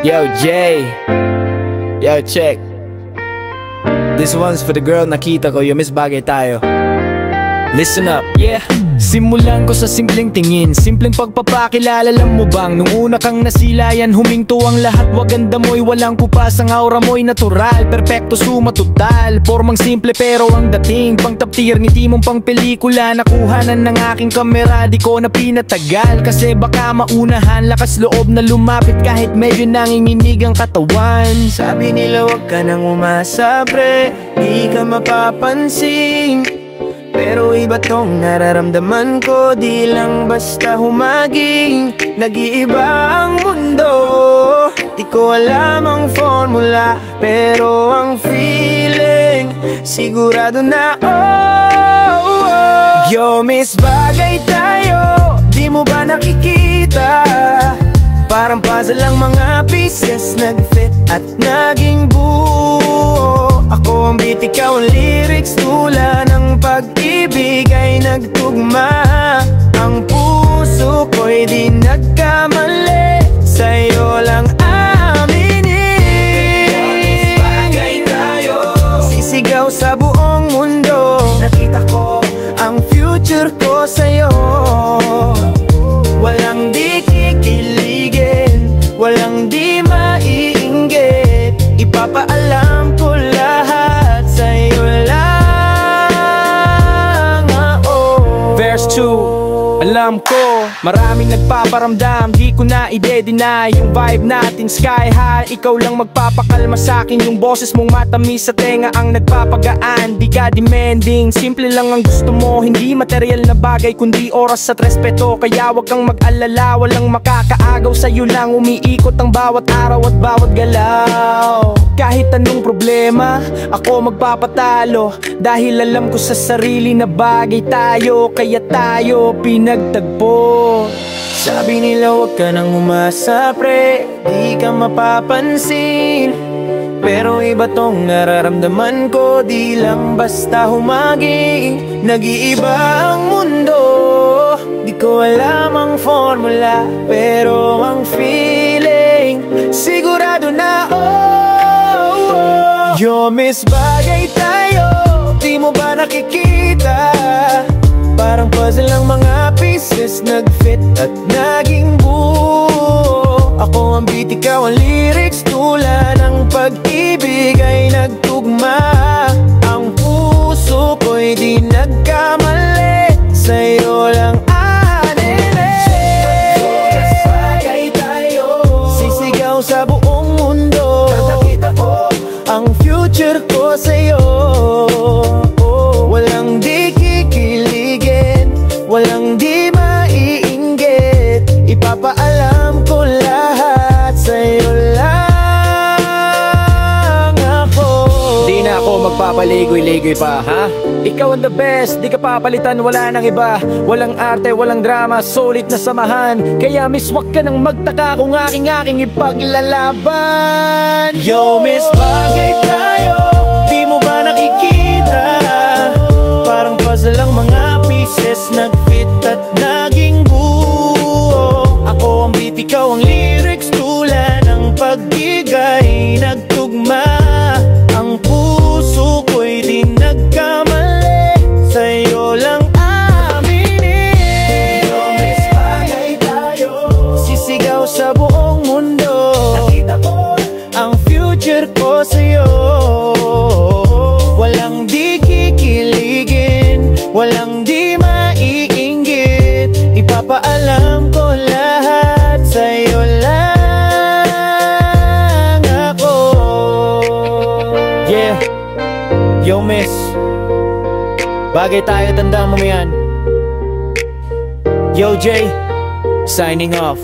Yo, Jay. Yo, check. This one's for the girl nakita ko, yung miss bagay tayo. Listen up, yeah. Simulan ko sa simpleng tingin, simpleng pagpapakilala. Alam mo bang, nung una kang nasilayan, huminto ang lahat, wag ganda mo'y walang kupas. Ang aura mo'y natural, perfecto, suma total. Formang simple pero ang dating pang top tier, ngiti mong pang pelikula. Nakuhanan ng aking kamera, di ko na pinatagal. Kasi baka maunahan, lakas loob na lumapit kahit medyo nanginginig ang katawan. Sabi nila wag ka nang umasa, pre, di ka mapapansin. Pero iba tong nararamdaman ko, di lang basta humaging. Nag-iiba ang mundo, di ko alam ang formula, pero ang feeling sigurado na Yo, miss bagay tayo, di mo ba nakikita? Parang puzzle lang mga pieces, nag-fit at naging buo. Ako ang beat, ikaw ang lyrics, tula ng pag-ibig ay nagtugma. Ang puso ko'y di nagkamali, sa'yo lang aminin. Bagay tayo, sisigaw sa buong mundo. Nakita ko ang future ko sa'yo. Walang di kikiligin, walang di maiinggit. Ipapaalam ko lahat sa'yo lang. Verse 2, alam ko maraming nagpaparamdam, di ko na i-deny. Yung vibe natin sky high, ikaw lang magpapakalma sa'kin. Yung boses mong matamis sa tenga ang nagpapagaan. Di ka demanding, simple lang ang gusto mo. Hindi material na bagay kundi oras at respeto. Kaya wag kang mag-alala, walang makakaagaw. Sa'yo lang umiikot ang bawat araw at bawat galaw. Kahit anong problema, ako magpapatalo. Dahil alam ko sa sarili na bagay tayo, kaya tayo pinagtagpo. Sabi nila wag ka nang umasa, pre, di ka mapapansin. Pero iba tong nararamdaman ko, di lang basta humaging. Nag-iiba ang mundo, di ko alam ang formula, pero ang feeling sigurado na Yo, miss bagay tayo, di mo ba nakikita? Parang puzzle lang mga pieces, nag-fit at naging buo. Ako ang beat, ikaw ang lyrics, tula ng pag-ibig ay nagtugma. Ang puso ko'y di nagkamali, sa'yo lang bagay tayo, sisigaw sa buong mundo. Nakita ko ang future ko sa'yo. Walang di kikiligin, walang di maiinggit. Ipapaalam ko lahat sa'yo lang ako. Di na ako magpapaligoy-ligoy pa, ha? Ikaw ang the best, di ka papalitan, wala nang iba. Walang arte, walang drama, solid na samahan. Kaya miss wag ka nang magtaka kung aking ipaglalaban. Yo, miss bagay tayo, di mo ba nakikita? Parang puzzle lang mga pieces, nag-fit at naging buo. Ako ang beat, ikaw ang lyrics, tula ng pag-igay nagtugma. Ang puso ko'y di nagkamali, sa'yo lang aminin. Yo, miss bagay tayo, sisigaw sa buong mundo. Nakita ko ang future ko sa'yo. Walang di kikiligin, walang di maiinggit. Ipapaalam ko lahat sa'yo lang ako. Yeah, yo miss bagay tayo, tandaan mo yan. Yo Jay, signing off.